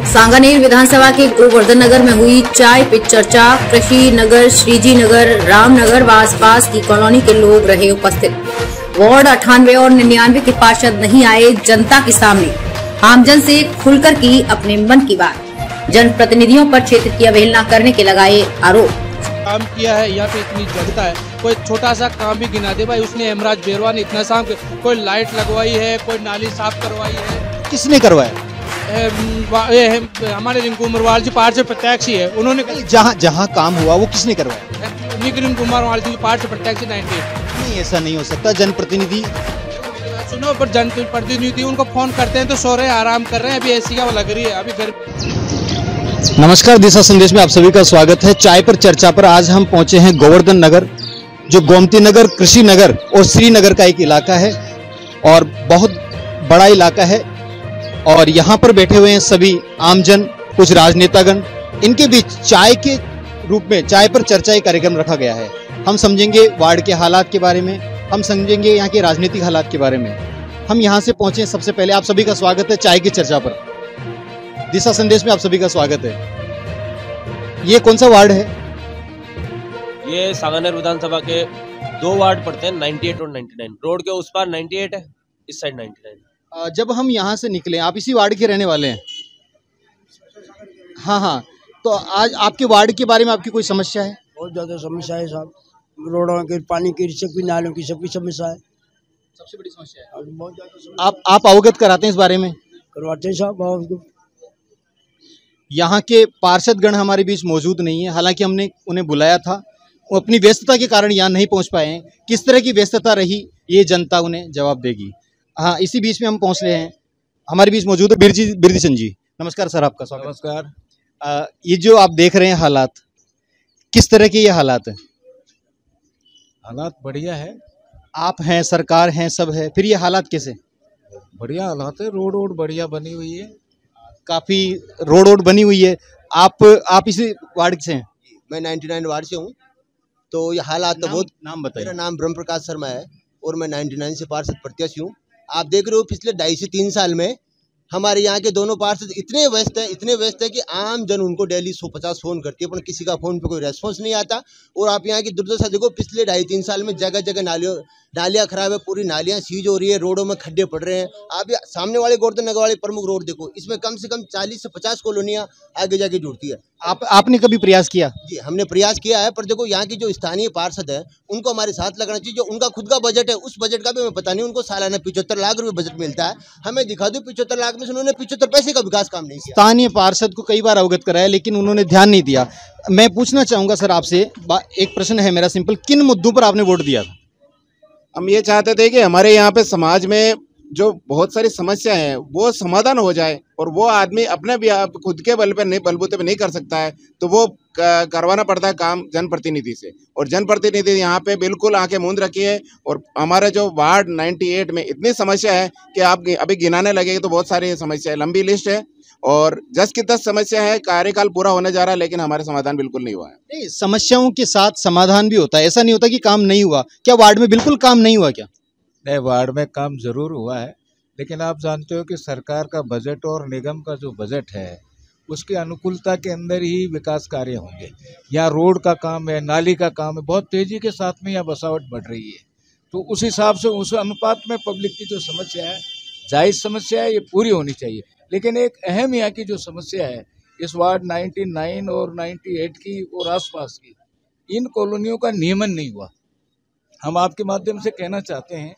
सांगानेर विधानसभा के गोवर्धन नगर में हुई चाय पे चर्चा। कृषि नगर, श्रीजी नगर, रामनगर व आसपास की कॉलोनी के लोग रहे उपस्थित। वार्ड 98 और 99 के पार्षद नहीं आए जनता के सामने। आमजन से खुलकर की अपने मन की बात। जनप्रतिनिधियों पर क्षेत्र की अवहेलना करने के लगाए आरोप। काम किया है, यहाँ पे इतनी जनता है, कोई छोटा सा काम भी गिना दे भाई। उसने हेमराज बेरवा ने इतना साफ, कोई लाइट लगवाई है, कोई नाली साफ करवाई है। किसने करवाया? हमारे रिंकू उमरवाल जी पार्ट से प्रत्यक्ष ही है। उन्होंने जहाँ जहाँ काम हुआ वो किसने करवाया? रिंकू उमरवाल जी पार्ट से प्रत्यक्ष 98। नहीं, ऐसा नहीं हो सकता। जनप्रतिनिधि सुनो, पर जनप्रतिनिधि उनको फोन करते हैं तो सो रहे हैं, आराम कर रहे हैं। अभी ऐसी क्या लग रही है अभी घर। नमस्कार, दिशा संदेश में आप सभी का स्वागत है। चाय पर चर्चा पर आज हम पहुंचे हैं गोवर्धन नगर, जो गोमती नगर, कृषि नगर और श्रीनगर का एक इलाका है और बहुत बड़ा इलाका है। और यहाँ पर बैठे हुए हैं सभी आमजन, कुछ राजनेतागण। इनके बीच चाय के रूप में चाय पर चर्चा एक कार्यक्रम रखा गया है। हम समझेंगे वार्ड के हालात के बारे में, हम समझेंगे यहाँ के राजनीतिक हालात के बारे में। हम यहाँ से पहुंचे। सबसे पहले आप सभी का स्वागत है चाय की चर्चा पर। दिशा संदेश में आप सभी का स्वागत है। ये कौन सा वार्ड है? ये सांगानेर विधानसभा के 2 वार्ड पड़ते हैं, 98 और 99। रोड के उस पार 98 है, इस साइड 99। जब हम यहाँ से निकले, आप इसी वार्ड के रहने वाले हैं? हाँ, तो आज आपके वार्ड के बारे में आपकी कोई समस्या है? बहुत ज़्यादा समस्या है साहब। रोडों के, पानी की, सबकी, नालों की, सबकी समस्या है। सबसे बड़ी समस्या है। बहुत ज़्यादा आप अवगत कराते हैं इस बारे में? करवाते हैं साहब। यहाँ के पार्षदगण हमारे बीच मौजूद नहीं है, हालांकि हमने उन्हें बुलाया था। वो अपनी व्यस्तता के कारण यहाँ नहीं पहुँच पाए हैं। किस तरह की व्यस्तता रही ये जनता उन्हें जवाब देगी। हाँ, इसी बीच में हम पहुँच रहे हैं। हमारे बीच मौजूद है बिरदीशन जी। नमस्कार सर, आपका स्वागत। नमस्कार। ये जो आप देख रहे हैं हालात, किस तरह के ये हालात हैं? हालात बढ़िया है। आप हैं, सरकार हैं, सब है, फिर ये हालात कैसे? बढ़िया हालात है। रोड बढ़िया बनी हुई है। काफी रोड बनी हुई है। आप इसी वार्ड से हैं? मैं 99 वार्ड से हूँ। तो ये हालात तो बहुत। नाम बताइए। मेरा नाम ब्रह्म प्रकाश शर्मा है और मैं 99 से पार्षद प्रत्याशी हूँ। आप देख रहे हो पिछले 2.5 से 3 साल में हमारे यहाँ के दोनों पार्षद इतने व्यस्त है कि आम जन उनको डेली 150 फ़ोन करती है, पर किसी का फ़ोन पे कोई रेस्पॉन्स नहीं आता। और आप यहाँ की दुर्दशा देखो, पिछले 2.5-3 साल में जगह जगह नालियाँ खराब है, पूरी नालियाँ सीज हो रही है, रोडों में खड्डे पड़ रहे हैं। आप सामने वाले गोवर्धन नगर वाले प्रमुख रोड देखो, इसमें कम से कम 40 से 50 कॉलोनियाँ आगे जाके जुड़ती है। आपने कभी प्रयास किया? जी, हमने प्रयास किया है, पर देखो यहाँ की जो स्थानीय पार्षद है उनको हमारे साथ लगना चाहिए। जो उनका खुद का बजट है, उस बजट का भी हमें पता नहीं। उनको सालाना 75 लाख रुपए बजट मिलता है। हमें दिखा दो 75 लाख में से उन्होंने 75 पैसे का विकास काम नहीं किया। स्थानीय पार्षद को कई बार अवगत कराया, लेकिन उन्होंने ध्यान नहीं दिया। मैं पूछना चाहूंगा सर आपसे, एक प्रश्न है मेरा सिंपल, किन मुद्दों पर आपने वोट दिया था? हम ये चाहते थे कि हमारे यहाँ पे समाज में जो बहुत सारी समस्या है वो समाधान हो जाए, और वो आदमी अपने भी खुद के बलबूते पे नहीं कर सकता है, तो वो करवाना पड़ता है काम जनप्रतिनिधि से। और जनप्रतिनिधि यहाँ पे बिल्कुल आंखें मूंद रखी है। और हमारे जो वार्ड 98 में इतनी समस्या है कि आप अभी गिनाने लगेंगे तो बहुत सारी समस्या है, लंबी लिस्ट है और 10 की 10 समस्या है। कार्यकाल पूरा होने जा रहा है लेकिन हमारे समाधान बिल्कुल नहीं हुआ है। नहीं, समस्याओं के साथ समाधान भी होता है, ऐसा नहीं होता कि काम नहीं हुआ। क्या वार्ड में बिल्कुल काम नहीं हुआ क्या? नहीं, वार्ड में काम जरूर हुआ है, लेकिन आप जानते हो कि सरकार का बजट और निगम का जो बजट है उसकी अनुकूलता के अंदर ही विकास कार्य होंगे। यहाँ रोड का काम है, नाली का काम है, बहुत तेजी के साथ में यहाँ बसावट बढ़ रही है। तो उस हिसाब से उस अनुपात में पब्लिक की जो समस्या है, जायज़ समस्या है, ये पूरी होनी चाहिए। लेकिन एक अहम यहाँ की जो समस्या है इस वार्ड 99 और 98 की और आसपास की, इन कॉलोनियों का नियमन नहीं हुआ। हम आपके माध्यम से कहना चाहते हैं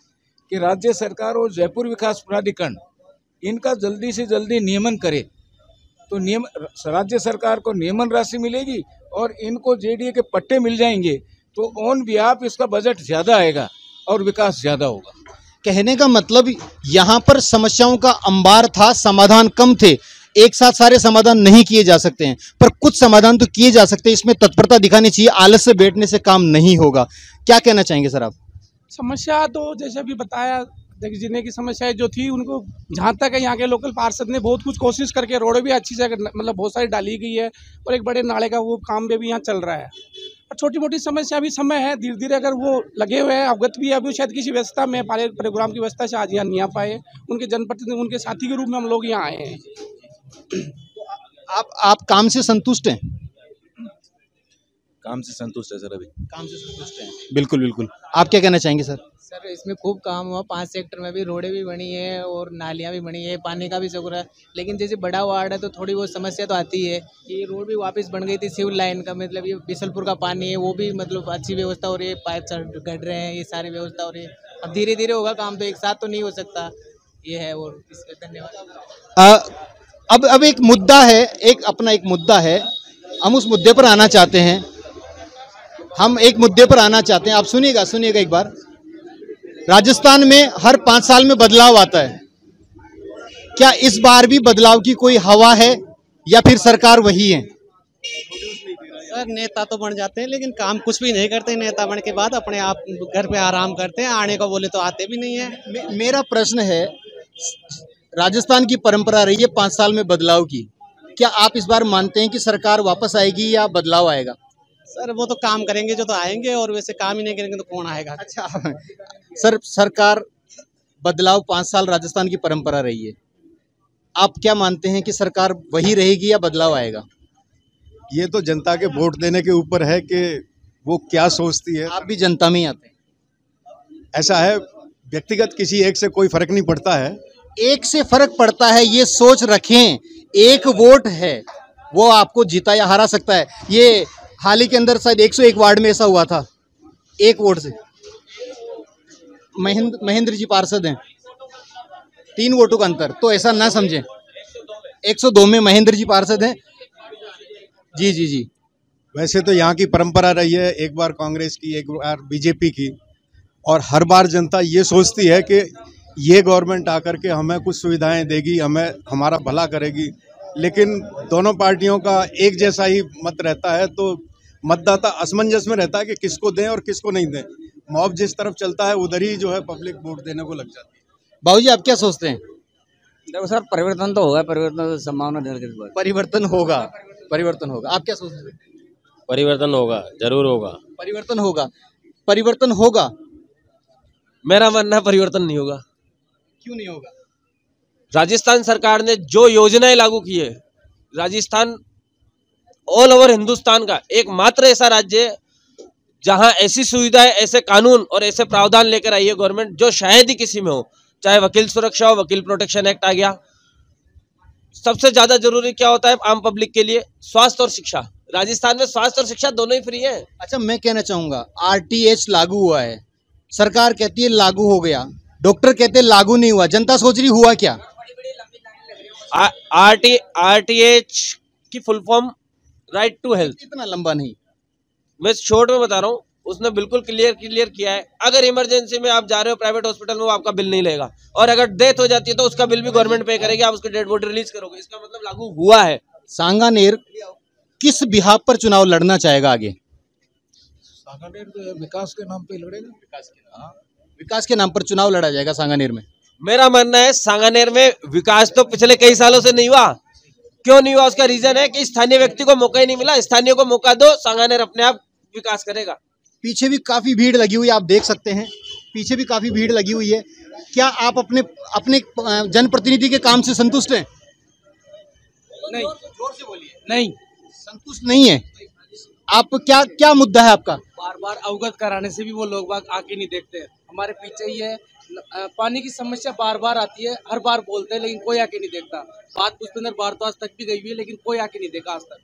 कि राज्य सरकार और जयपुर विकास प्राधिकरण इनका जल्दी से जल्दी नियमन करे, तो राज्य सरकार को नियमन राशि मिलेगी और इनको जेडीए के पट्टे मिल जाएंगे, तो ऑन बिहाफ इसका बजट ज़्यादा आएगा और विकास ज़्यादा होगा। कहने का मतलब यहाँ पर समस्याओं का अंबार था, समाधान कम थे। एक साथ सारे समाधान नहीं किए जा सकते हैं, पर कुछ समाधान तो किए जा सकते हैं। इसमें तत्परता दिखानी चाहिए। आलस से बैठने से काम नहीं होगा। क्या कहना चाहेंगे सर आप? समस्या तो जैसे अभी बताया, देखिए जीने की समस्याएं जो थी उनको जहाँ तक है यहाँ के लोकल पार्षद ने बहुत कुछ कोशिश करके रोड भी अच्छी से मतलब बहुत सारी डाली गई है और एक बड़े नाले का वो काम भी यहाँ चल रहा है। और छोटी मोटी समस्या अभी समय है, धीरे धीरे अगर वो लगे हुए हैं, अवगत भी है, अभी शायद किसी व्यवस्था में प्रोग्राम की व्यवस्था से आज यहाँ नहीं आ पाए। उनके जनप्रतिनिधि, उनके साथी के रूप में हम लोग यहाँ आए हैं। आप काम से संतुष्ट हैं? काम से संतुष्ट है सर अभी। काम से संतुष्ट हैं, बिल्कुल बिल्कुल। आप क्या कहना चाहेंगे सर? सर इसमें खूब काम हुआ, 5 सेक्टर में भी रोडें भी बनी है और नालियाँ भी बनी है, पानी का भी शुक्र है। लेकिन जैसे बड़ा वार्ड है तो थोड़ी बहुत समस्या तो आती है। ये रोड भी वापस बन गई थी, सिविल लाइन का, मतलब ये बिसलपुर का पानी है वो भी मतलब अच्छी व्यवस्था हो रही है, पाइप गढ़ रहे हैं, ये सारी व्यवस्था हो रही है। अब धीरे धीरे होगा काम, तो एक साथ तो नहीं हो सकता, ये है। और धन्यवाद। अब एक मुद्दा है, एक अपना एक मुद्दा है, हम उस मुद्दे पर आना चाहते हैं। हम एक मुद्दे पर आना चाहते हैं, आप सुनिएगा एक बार। राजस्थान में हर 5 साल में बदलाव आता है, क्या इस बार भी बदलाव की कोई हवा है या फिर सरकार वही है? सर नेता तो बन जाते हैं लेकिन काम कुछ भी नहीं करते। नेता बनने के बाद अपने आप घर पे आराम करते हैं, आने को बोले तो आते भी नहीं है। मेरा प्रश्न है, राजस्थान की परंपरा रही है 5 साल में बदलाव की, क्या आप इस बार मानते हैं कि सरकार वापस आएगी या बदलाव आएगा? सर वो तो काम करेंगे जो तो आएंगे, और वैसे काम ही नहीं करेंगे तो कौन आएगा? अच्छा सर, सरकार बदलाव 5 साल राजस्थान की परंपरा रही है, आप क्या मानते हैं कि सरकार वही रहेगी या बदलाव आएगा? ये तो जनता के वोट देने के ऊपर है कि वो क्या सोचती है। आप भी जनता में ही आते हैं? ऐसा है, व्यक्तिगत किसी एक से कोई फर्क नहीं पड़ता है। एक से फर्क पड़ता है, ये सोच रखें। एक वोट है, वो आपको जीता या हरा सकता है। ये हाल ही के अंदर शायद 101 वार्ड में ऐसा हुआ था, एक वोट से। महेंद्र जी पार्षद हैं, 3 वोटों का अंतर, तो ऐसा ना समझें। 102 में महेंद्र जी पार्षद हैं। जी जी जी। वैसे तो यहाँ की परंपरा रही है, एक बार कांग्रेस की, एक बार बीजेपी की, और हर बार जनता ये सोचती है कि ये गवर्नमेंट आकर के हमें कुछ सुविधाएं देगी, हमें हमारा भला करेगी। लेकिन दोनों पार्टियों का एक जैसा ही मत रहता है, तो मतदाता असमंजस में रहता है कि किसको दें और किसको नहीं दें। मॉब जिस तरफ चलता है उधर ही जो है पब्लिक वोट देने को लग जाती है। बाबूजी आप क्या सोचते हैं? देखो सर, परिवर्तन तो होगा, परिवर्तन तो संभावना है। परिवर्तन होगा, परिवर्तन होगा। आप क्या सोचते हैं? परिवर्तन होगा, जरूर होगा। परिवर्तन होगा, परिवर्तन होगा। मेरा मानना है परिवर्तन नहीं होगा। क्यों नहीं होगा? राजस्थान सरकार ने जो योजनाएं लागू की है, राजस्थान ऑल ओवर हिंदुस्तान का एकमात्र ऐसा राज्य है जहां ऐसी सुविधाएं, ऐसे कानून और ऐसे प्रावधान लेकर आई है गवर्नमेंट जो शायद ही किसी में हो। चाहे वकील सुरक्षा हो, वकील प्रोटेक्शन एक्ट आ गया। सबसे ज्यादा जरूरी क्या होता है आम पब्लिक के लिए? स्वास्थ्य और शिक्षा। राजस्थान में स्वास्थ्य और शिक्षा दोनों ही फ्री है। अच्छा, मैं कहना चाहूंगा, RTH लागू हुआ है, सरकार कहती है लागू हो गया, डॉक्टर कहते हैं लागू नहीं हुआ, जनता सोच रही हुआ क्या? RTH की full form right to health. इतना लंबा नहीं, मैं शॉर्ट में बता रहा हूँ। उसने बिल्कुल क्लियर किया है, अगर इमरजेंसी में आप जा रहे हो प्राइवेट हॉस्पिटल में, वो आपका बिल नहीं लेगा, और अगर डेथ हो जाती है तो उसका बिल भी गवर्नमेंट पे करेगी। आप उसकी डेड बॉडी रिलीज करोगे, इसका मतलब लागू हुआ है। सांगानेर किस बिहाफ पर चुनाव लड़ना चाहेगा आगे? सांगानेर तो विकास के नाम पे लड़ेगा। विकास के नाम पर चुनाव लड़ा जाएगा सांगानेर में। मेरा मानना है सांगानेर में विकास तो पिछले कई सालों से नहीं हुआ। क्यों नहीं हुआ? उसका रीजन है कि स्थानीय व्यक्ति को मौका ही नहीं मिला। स्थानीय को मौका दो, सांगानेर अपने आप विकास करेगा। पीछे भी काफी भीड़ लगी हुई है, आप देख सकते हैं, पीछे भी काफी भीड़ लगी हुई है। क्या आप अपने जनप्रतिनिधि के काम से संतुष्ट हैं? नहीं, जोर से बोलिए। नहीं, संतुष्ट नहीं है। आप क्या मुद्दा है आपका? बार बार अवगत कराने से भी वो लोग बाग आके नहीं देखते। हमारे पीछे ही है, पानी की समस्या बार बार आती है, हर बार बोलते हैं लेकिन कोई आके नहीं देखता। बात पुष्पेंद्र बार तो आज तक भी गई हुई है लेकिन कोई आके नहीं देखा आज तक।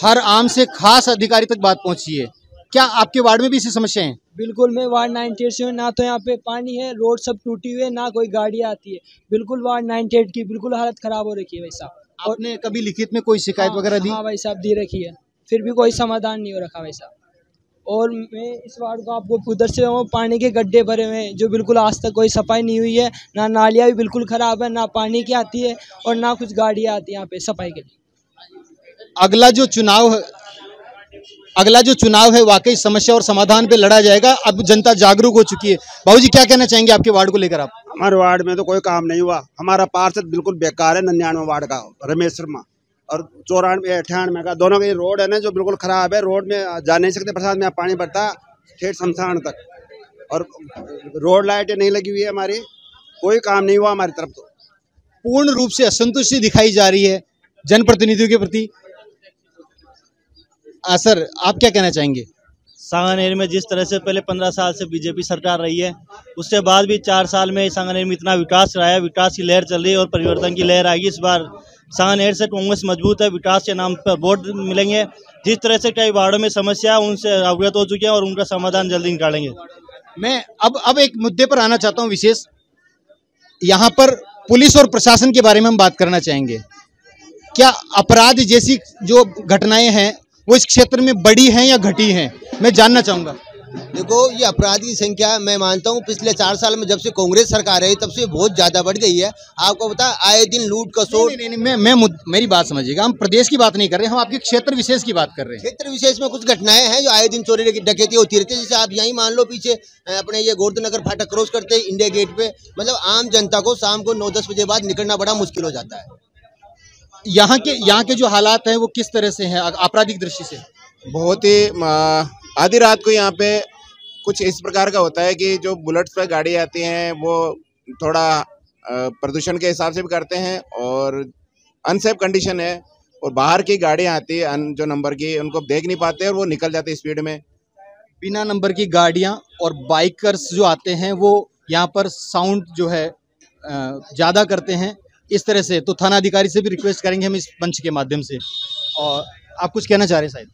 हर आम से खास अधिकारी तक बात पहुंची है। क्या आपके वार्ड में भी ऐसी समस्या है? बिल्कुल, मैं वार्ड 98 से हूँ। ना तो यहाँ पे पानी है, रोड सब टूटी हुई है, ना कोई गाड़ी आती है। बिल्कुल वार्ड 98 की बिल्कुल हालत खराब हो रखी है भाई साहब। आपने कभी लिखित में कोई शिकायत वगैरह दी? हाँ भाई साहब, दी रखी है, फिर भी कोई समाधान नहीं हो रखा भाई साहब। और मैं इस वार्ड को आपको उधर से पानी के गड्ढे भरे हुए हैं जो बिल्कुल आज तक कोई सफाई नहीं हुई है। ना नालियाँ भी बिल्कुल खराब है, ना पानी की आती है और ना कुछ गाड़ियाँ आती है यहाँ पे सफाई के लिए। अगला जो चुनाव है वाकई समस्या और समाधान पे लड़ा जाएगा। अब जनता जागरूक हो चुकी है। बाबूजी क्या कहना चाहेंगे आपके वार्ड को लेकर? आप? हमारे वार्ड में तो कोई काम नहीं हुआ। हमारा पार्षद बिल्कुल बेकार है, 99 वार्ड का रमेश शर्मा, और 94 98 का, दोनों की रोड है ना जो बिल्कुल खराब है। रोड में जा नहीं सकते, बरसात में पानी पड़ता ठेठ शमशान तक, और रोड लाइटें नहीं लगी हुई है। हमारी कोई काम नहीं हुआ हमारी तरफ। तो पूर्ण रूप से असंतुष्टि दिखाई जा रही है। जनप्रतिनिधियों के प्रति। सर, आप क्या कहना चाहेंगे? सांगानेर में जिस तरह से पहले 15 साल से बीजेपी सरकार रही है, उससे बाद भी 4 साल में सांगानेर में इतना विकास रहा है, विकास की लहर चल रही है और परिवर्तन की लहर आएगी। इस बार सांगानेर से कांग्रेस मजबूत है, विकास के नाम पर वोट मिलेंगे। जिस तरह से कई वार्डों में समस्या है उनसे अवगत हो चुके हैं और उनका समाधान जल्दी निकालेंगे। मैं अब एक मुद्दे पर आना चाहता हूं विशेष। यहाँ पर पुलिस और प्रशासन के बारे में हम बात करना चाहेंगे। क्या अपराध जैसी जो घटनाएं हैं वो इस क्षेत्र में बढ़ी हैं या घटी हैं, मैं जानना चाहूंगा। देखो, ये अपराध की संख्या मैं मानता हूँ पिछले 4 साल में जब से कांग्रेस सरकार है तब से बहुत ज्यादा बढ़ गई है। आपको पता, आए दिन लूट कसोट। नहीं, मेरी बात समझिएगा, हम प्रदेश की बात नहीं कर रहे, हम आपके क्षेत्र विशेष की बात कर रहे हैं। क्षेत्र विशेष में कुछ घटनाएं हैं जो आए दिन चोरी डकैती होती रहती है। जैसे आप यही मान लो, पीछे अपने ये गोवर्धन नगर फाटक क्रॉस करते हैं इंडिया गेट पे, मतलब आम जनता को शाम को 9-10 बजे बाद निकलना बड़ा मुश्किल हो जाता है। यहाँ के जो हालात हैं वो किस तरह से हैं आपराधिक दृष्टि से? बहुत ही आधी रात को यहाँ पे कुछ इस प्रकार का होता है कि जो बुलेट्स पे गाड़ी आती हैं वो थोड़ा प्रदूषण के हिसाब से भी करते हैं और अनसेफ कंडीशन है, और बाहर की गाड़ियाँ आती है जो नंबर की, उनको देख नहीं पाते और वो निकल जाते स्पीड में। बिना नंबर की गाड़ियाँ और बाइकर्स जो आते हैं वो यहाँ पर साउंड जो है ज़्यादा करते हैं इस तरह से। तो थाना अधिकारी से भी रिक्वेस्ट करेंगे हम इस मंच के माध्यम से। और आप कुछ कहना चाह रहे हैं शायद?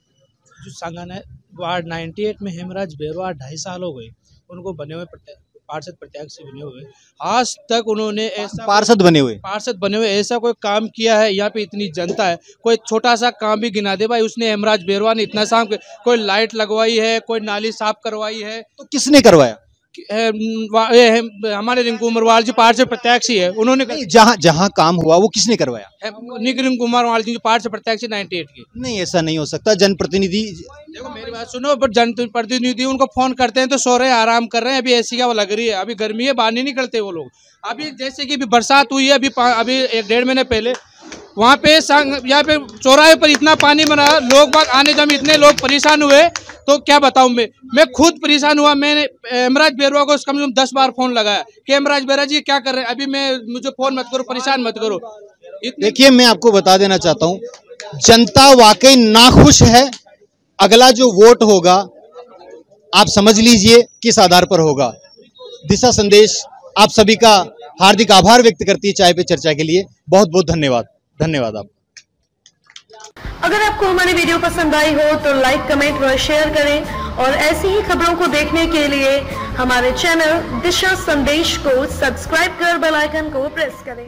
जो सांगानेर वार्ड 98 में हेमराज बेरवा 2.5 साल हो गए उनको बने हुए पार्षद प्रत्याशी बने हुए, आज तक उन्होंने ऐसा पार्षद बने हुए ऐसा कोई काम किया है? यहाँ पे इतनी जनता है, कोई छोटा सा काम भी गिना दे भाई। उसने हेमराज बेरवा ने इतना साफ, कोई लाइट लगवाई है, कोई नाली साफ करवाई है? तो किसने करवाया? हमारे रिंकू कुमारवाल जी पार्षद प्रत्याशी है, उन्होंने। जहाँ काम हुआ वो किसने करवाया? रिंकू कुमारवाल जी पार्षद प्रत्याशी 98 की। नहीं, ऐसा नहीं हो सकता। जनप्रतिनिधि, देखो मेरी बात सुनो, पर जनप्रतिनिधि उनको फोन करते हैं तो सो रहे हैं, आराम कर रहे हैं। अभी एसी का लग रही है, अभी गर्मी है, बाहर नहीं निकलते वो लोग। अभी जैसे कि बरसात हुई है अभी 1-1.5 महीने पहले, वहाँ पे यहाँ पे चौराहे पर इतना पानी बना, लोग बाग आने जब इतने लोग परेशान हुए तो क्या बताऊं। मैं खुद परेशान हुआ। मैंने हेमराज बेरवा को कम से कम 10 बार फोन लगाया कि हेमराज बेरवा जी क्या कर रहे हैं, अभी मुझे फोन मत करो, परेशान मत करो। देखिए, मैं आपको बता देना चाहता हूँ, जनता वाकई नाखुश है। अगला जो वोट होगा आप समझ लीजिए किस आधार पर होगा। दिशा संदेश आप सभी का हार्दिक आभार व्यक्त करती है चाय पे चर्चा के लिए। बहुत बहुत धन्यवाद आप। अगर आपको हमारी वीडियो पसंद आई हो तो लाइक, कमेंट व शेयर करें और ऐसी ही खबरों को देखने के लिए हमारे चैनल दिशा संदेश को सब्सक्राइब कर बेल आइकन को प्रेस करें।